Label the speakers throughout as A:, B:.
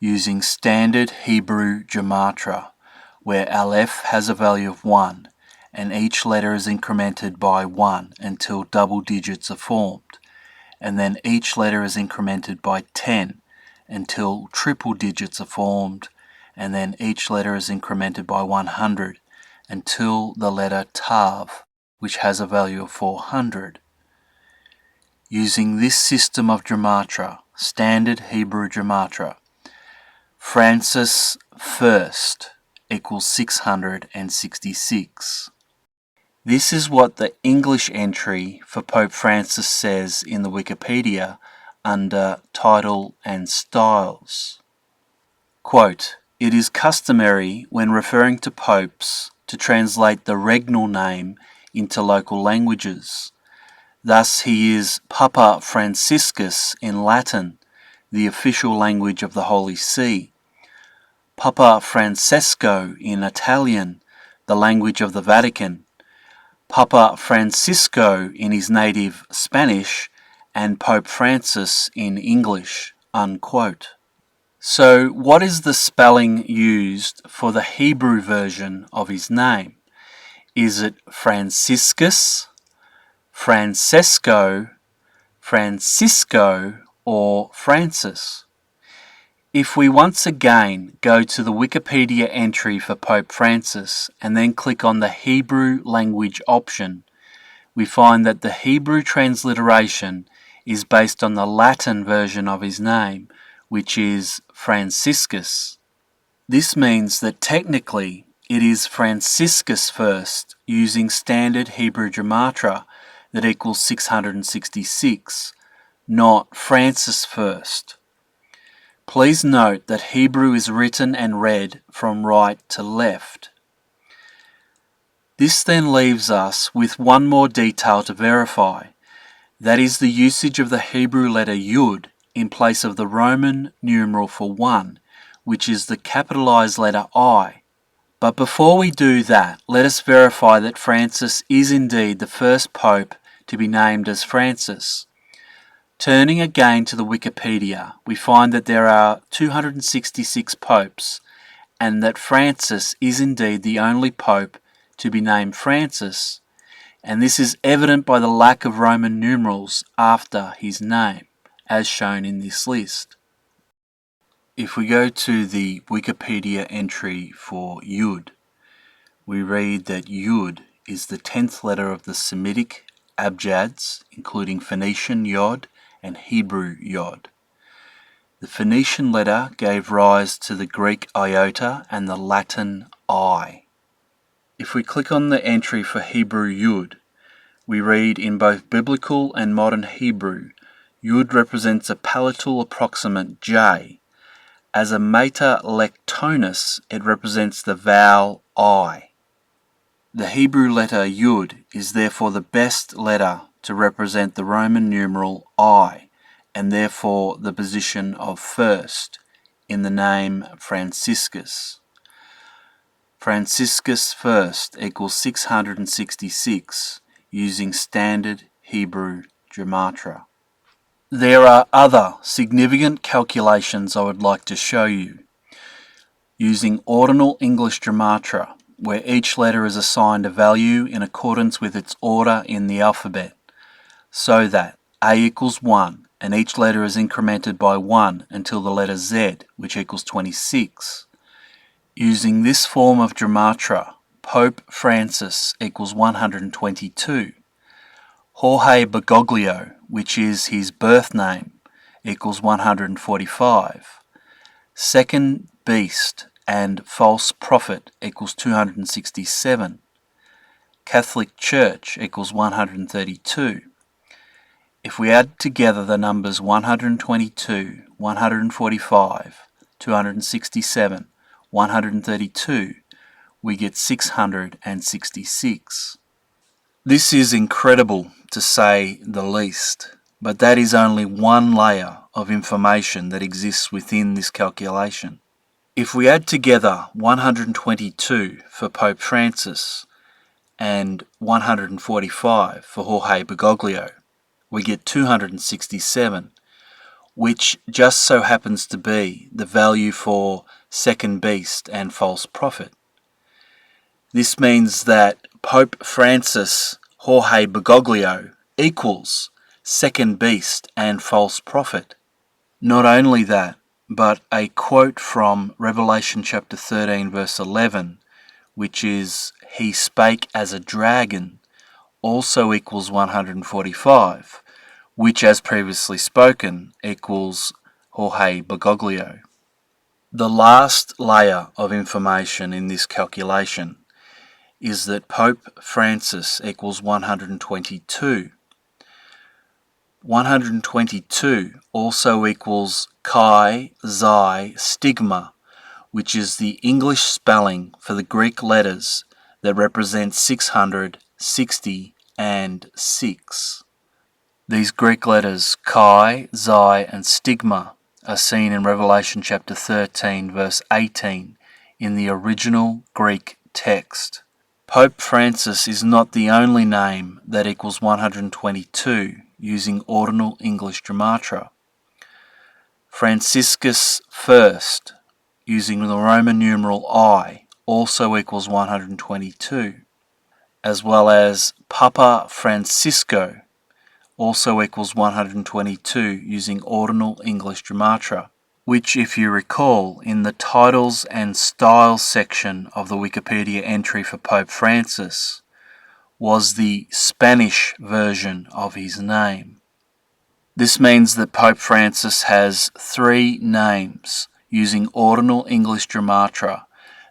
A: using standard Hebrew Gematria, where Aleph has a value of 1, and each letter is incremented by 1 until double digits are formed, and then each letter is incremented by 10 until triple digits are formed, and then each letter is incremented by 100 until the letter Tav, which has a value of 400. Using this system of Gematria, standard Hebrew Gematria, Francis first equals 666. This is what the English entry for Pope Francis says in the Wikipedia under Title and Styles. Quote, "It is customary when referring to popes to translate the regnal name into local languages. Thus he is Papa Franciscus in Latin, the official language of the Holy See, Papa Francesco in Italian, the language of the Vatican, Papa Francisco in his native Spanish, and Pope Francis in English," unquote. So what is the spelling used for the Hebrew version of his name? Is it Franciscus, Francesco, Francisco, or Francis? If we once again go to the Wikipedia entry for Pope Francis and then click on the Hebrew language option, we find that the Hebrew transliteration is based on the Latin version of his name, which is Franciscus. This means that technically it is Franciscus first using standard Hebrew Gematria that equals 666, not Francis first. Please note that Hebrew is written and read from right to left. This then leaves us with one more detail to verify. That is the usage of the Hebrew letter Yud in place of the Roman numeral for 1, which is the capitalized letter I. But before we do that, let us verify that Francis is indeed the first pope to be named as Francis. Turning again to the Wikipedia, we find that there are 266 popes, and that Francis is indeed the only pope to be named Francis, and this is evident by the lack of Roman numerals after his name, as shown in this list. If we go to the Wikipedia entry for Yud, we read that Yud is the 10th letter of the Semitic abjads, including Phoenician Yod and Hebrew Yod. The Phoenician letter gave rise to the Greek iota and the Latin I. If we click on the entry for Hebrew Yud, we read in both biblical and modern Hebrew, Yud represents a palatal approximant J. As a mater lectonus, it represents the vowel I. The Hebrew letter Yud is therefore the best letter to represent the Roman numeral I, and therefore the position of first in the name Franciscus. Franciscus first equals 666 using standard Hebrew Gematria. There are other significant calculations I would like to show you. Using ordinal English Gematria, where each letter is assigned a value in accordance with its order in the alphabet, so that A equals 1, and each letter is incremented by 1 until the letter Z, which equals 26. Using this form of Gematria, Pope Francis equals 122. Jorge Bergoglio, which is his birth name, equals 145. Second beast and false prophet equals 267. Catholic Church equals 132. If we add together the numbers 122, 145, 267, 132, we get 666. This is incredible, to say the least, but that is only one layer of information that exists within this calculation. If we add together 122 for Pope Francis and 145 for Jorge Bergoglio, we get 267. which just so happens to be the value for second beast and false prophet. This means that Pope Francis Jorge Bergoglio equals second beast and false prophet. Not only that, but a quote from Revelation chapter 13 verse 11, which is, "He spake as a dragon," also equals 145, which, as previously spoken, equals Jorge Bergoglio. The last layer of information in this calculation is that Pope Francis equals 122. 122 also equals Chi Xi Stigma, which is the English spelling for the Greek letters that represent 600, 60, and 6. These Greek letters, Chi, Xi, and Stigma, are seen in Revelation chapter 13, verse 18, in the original Greek text. Pope Francis is not the only name that equals 122 using ordinal English Gematria. Franciscus first, using the Roman numeral I, also equals 122, as well as Papa Francisco also equals 122 using ordinal English Gematria, which, if you recall, in the titles and styles section of the Wikipedia entry for Pope Francis, was the Spanish version of his name. This means that Pope Francis has 3 names using ordinal English Gematria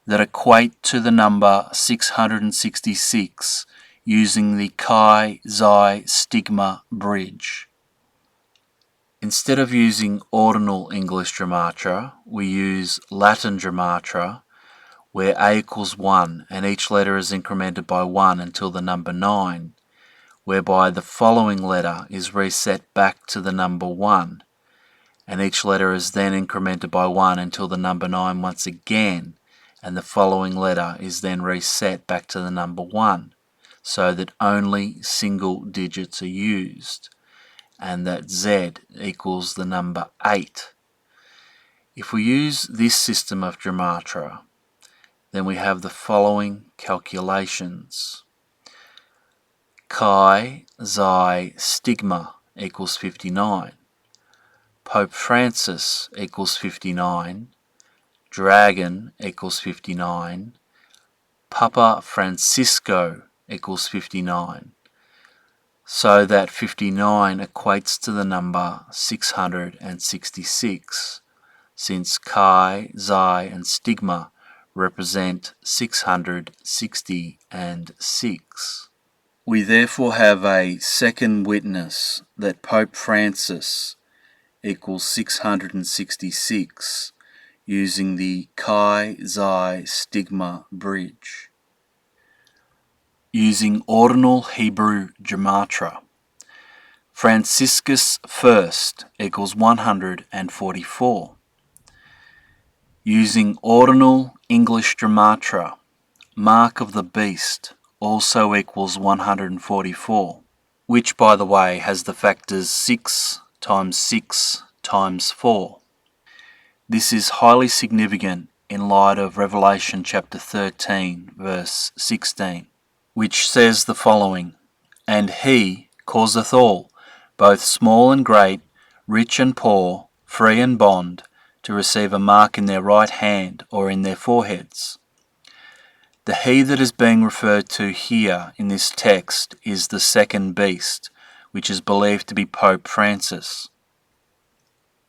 A: that equate to the number 666 using the Chi Xi Stigma bridge. Instead of using ordinal English Gematria, we use Latin Gematria, where A equals 1 and each letter is incremented by 1 until the number 9, whereby the following letter is reset back to the number 1, and each letter is then incremented by 1 until the number 9 once again, and the following letter is then reset back to the number 1, so that only single digits are used, and that Z equals the number 8. If we use this system of Gematria, then we have the following calculations. Chi Xi Stigma equals 59. Pope Francis equals 59. Dragon equals 59. Papa Francisco equals 59. So that 59 equates to the number 666, since Chi, Xi, and Stigma represent 600, 60, and 6. We therefore have a second witness that Pope Francis equals 666 using the Chi Xi Stigma bridge. Using ordinal Hebrew Gematria, Franciscus first equals 144. Using ordinal English Gematria, Mark of the Beast also equals 144, which, by the way, has the factors 6 times 6 times 4. This is highly significant in light of Revelation chapter 13, verse 16, which says the following, "And he causeth all, both small and great, rich and poor, free and bond, to receive a mark in their right hand or in their foreheads." The he that is being referred to here in this text is the second beast, which is believed to be Pope Francis.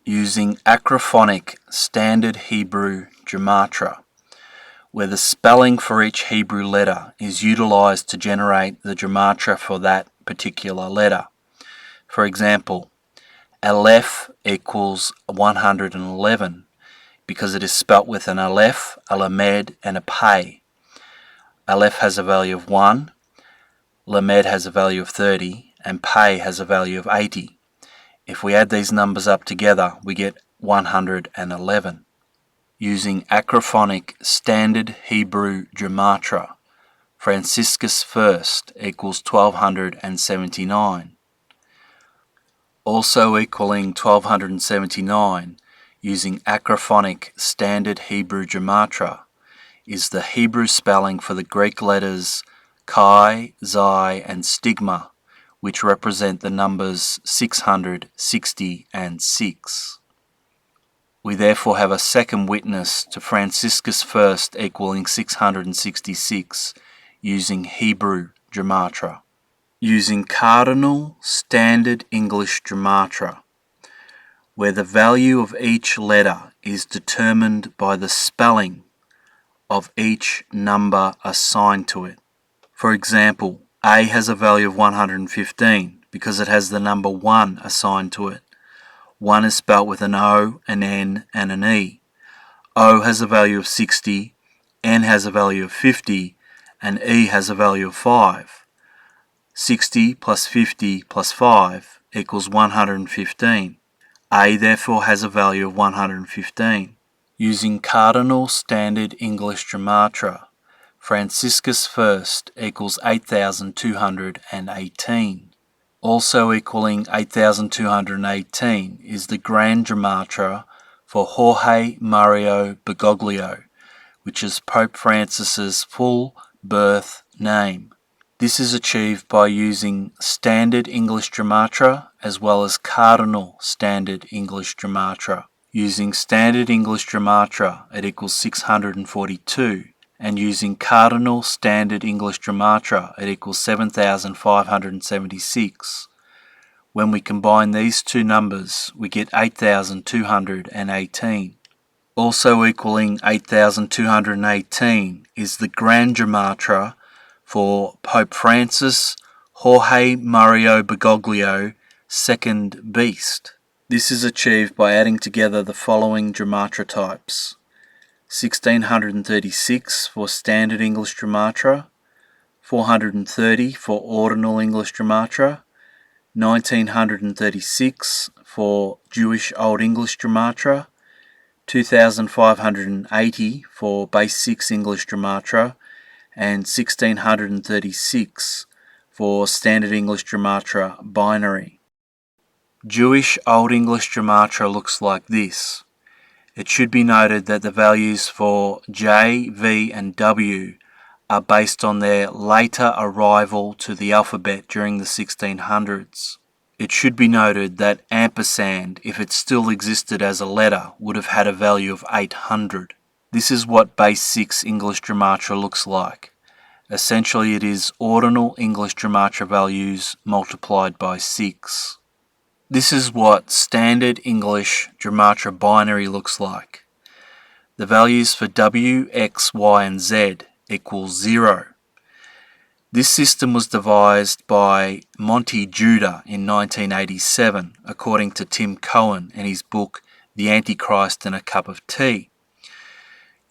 A: Using Acrophonic standard Hebrew Gematria, where the spelling for each Hebrew letter is utilized to generate the Gematria for that particular letter. For example, Aleph equals 111 because it is spelt with an Aleph, a Lamed, and a Pei. Aleph has a value of 1, Lamed has a value of 30, and Pei has a value of 80. If we add these numbers up together, we get 111. Using Acrophonic standard Hebrew Gematria, Franciscus first equals 1279. Also equaling 1279, using Acrophonic standard Hebrew Gematria, is the Hebrew spelling for the Greek letters chi, xi, and stigma, which represent the numbers 660 and 6. We therefore have a second witness to Franciscus first equaling 666, using Hebrew Gematria. Using Cardinal standard English Gematria, where the value of each letter is determined by the spelling of each number assigned to it. For example, A has a value of 115 because it has the number 1 assigned to it. 1 is spelt with an O, an N, and an E. O has a value of 60, N has a value of 50, and E has a value of 5. 60 plus 50 plus 5 equals 115. A therefore has a value of 115. Using Cardinal Standard English Gematria, Franciscus first equals 8,218. Also equaling 8,218 is the Grand Gematria for Jorge Mario Bergoglio, which is Pope Francis's full birth name. This is achieved by using Standard English Gematria as well as Cardinal Standard English Gematria. Using Standard English Gematria, it equals 642, and using Cardinal Standard English Gematria, it equals 7,576. When we combine these two numbers, we get 8,218. Also equaling 8,218 is the Grand Gematria for Pope Francis Jorge Mario Bergoglio, second beast. This is achieved by adding together the following Gematria types: 1636 for Standard English Gematria, 430 for Ordinal English Gematria, 1936 for Jewish Old English Gematria, 2580 for Base 6 English Gematria, and 1636 for Standard English Gematria Binary. Jewish Old English Gematria looks like this. It should be noted that the values for J, V, and W are based on their later arrival to the alphabet during the 1600s. It should be noted that ampersand, if it still existed as a letter, would have had a value of 800. This is what Base 6 English Gematria looks like. Essentially, it is ordinal English Gematria values multiplied by 6. This is what Standard English Gematria Binary looks like. The values for W, X, Y, and Z equals 0. This system was devised by Monty Judah in 1987, according to Tim Cohen in his book The Antichrist and a Cup of Tea.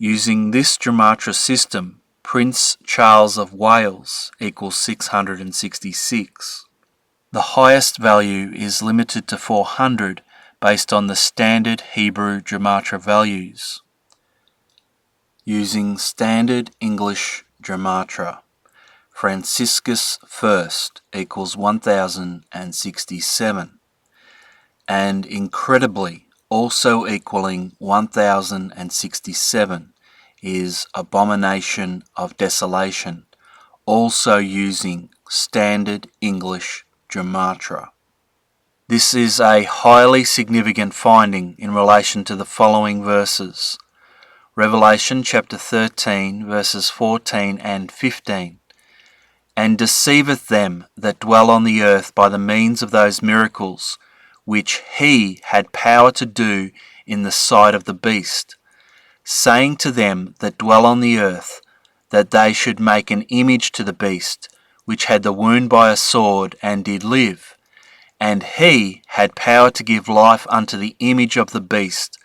A: Using this Gematria system, Prince Charles of Wales equals 666. The highest value is limited to 400 based on the standard Hebrew Gematria values. Using Standard English Gematria, Franciscus first equals 1067, and incredibly also equaling 1067 is Abomination of Desolation, also using Standard English Gematria. This is a highly significant finding in relation to the following verses. Revelation chapter 13 verses 14 and 15. And deceiveth them that dwell on the earth by the means of those miracles which he had power to do in the sight of the beast, saying to them that dwell on the earth, that they should make an image to the beast, which had the wound by a sword, and did live. And he had power to give life unto the image of the beast,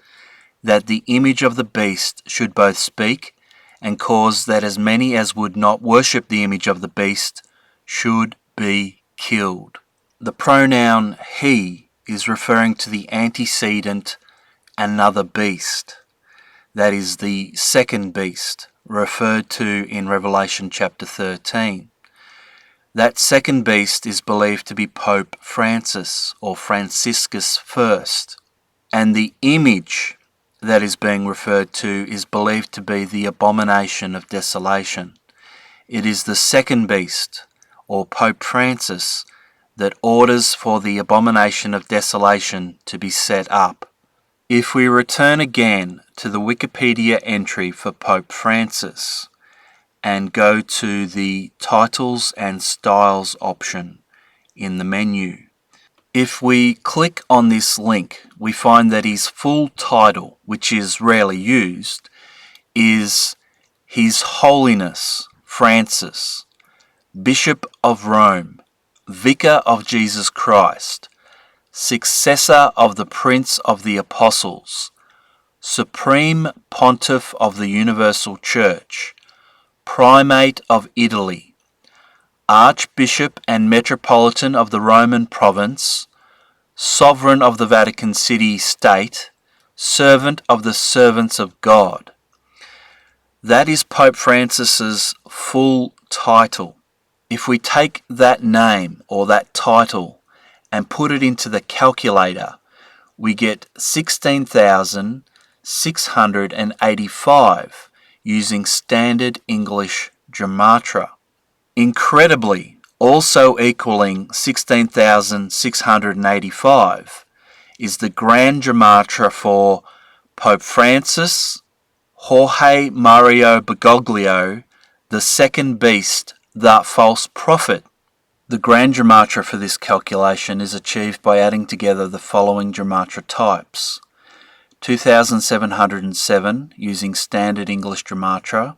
A: that the image of the beast should both speak, and cause that as many as would not worship the image of the beast should be killed. The pronoun he is referring to the antecedent another beast, that is the second beast, referred to in Revelation chapter 13. That second beast is believed to be Pope Francis or Franciscus I, and the image that is being referred to is believed to be the abomination of desolation. It is the second beast, or Pope Francis, that orders for the abomination of desolation to be set up. If we return again to the Wikipedia entry for Pope Francis and go to the Titles and Styles option in the menu, if we click on this link, we find that his full title, which is rarely used, is His Holiness Francis, Bishop of Rome, Vicar of Jesus Christ, Successor of the Prince of the Apostles, Supreme Pontiff of the Universal Church, Primate of Italy, Archbishop and Metropolitan of the Roman Province, Sovereign of the Vatican City State, Servant of the Servants of God. That is Pope Francis's full title. If we take that name or that title and put it into the calculator, we get 16,685 using standard English Gematria. Incredibly, also equaling 16,685 is the Grand Gematria for Pope Francis, Jorge Mario Bergoglio, the second beast, the false prophet. The Grand Gematria for this calculation is achieved by adding together the following Gematria types: 2,707 using standard English Gematria,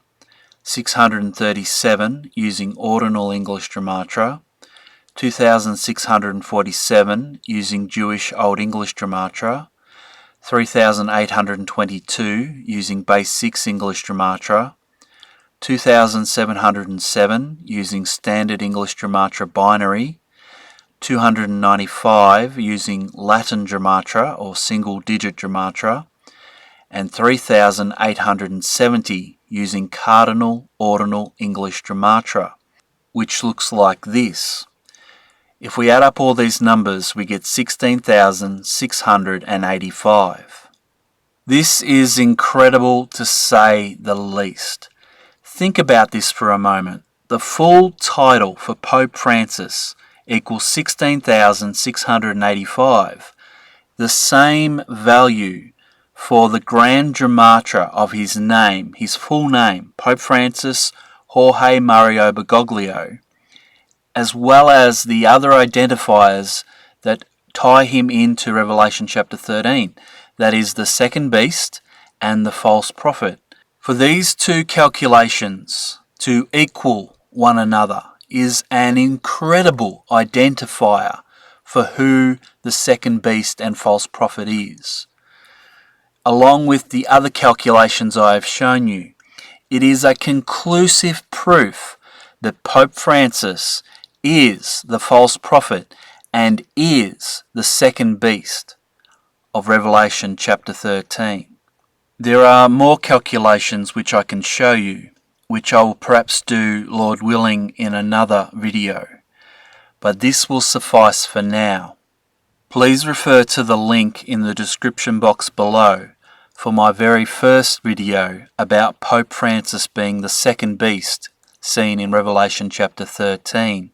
A: 637 using ordinal English Gematria, 2,647 using Jewish Old English Gematria, 3,822 using Base 6 English Gematria, 2,707 using Standard English Gematria Binary, 295 using Latin Gematria or Single Digit Gematria, and 3,870 using Cardinal Ordinal English Gematria, which looks like this. If we add up all these numbers, we get 16,685. This is incredible to say the least. Think about this for a moment. The full title for Pope Francis equals 16,685. The same value for the Grand Gematria of his name, his full name, Pope Francis Jorge Mario Bergoglio, as well as the other identifiers that tie him into Revelation chapter 13, that is the second beast and the false prophet. For these two calculations to equal one another is an incredible identifier for who the second beast and false prophet is. Along with the other calculations I have shown you, it is a conclusive proof that Pope Francis is the false prophet and is the second beast of Revelation chapter 13. There are more calculations which I can show you, which I will perhaps do, Lord willing, in another video, but this will suffice for now. Please refer to the link in the description box below for my very first video about Pope Francis being the second beast seen in Revelation chapter 13.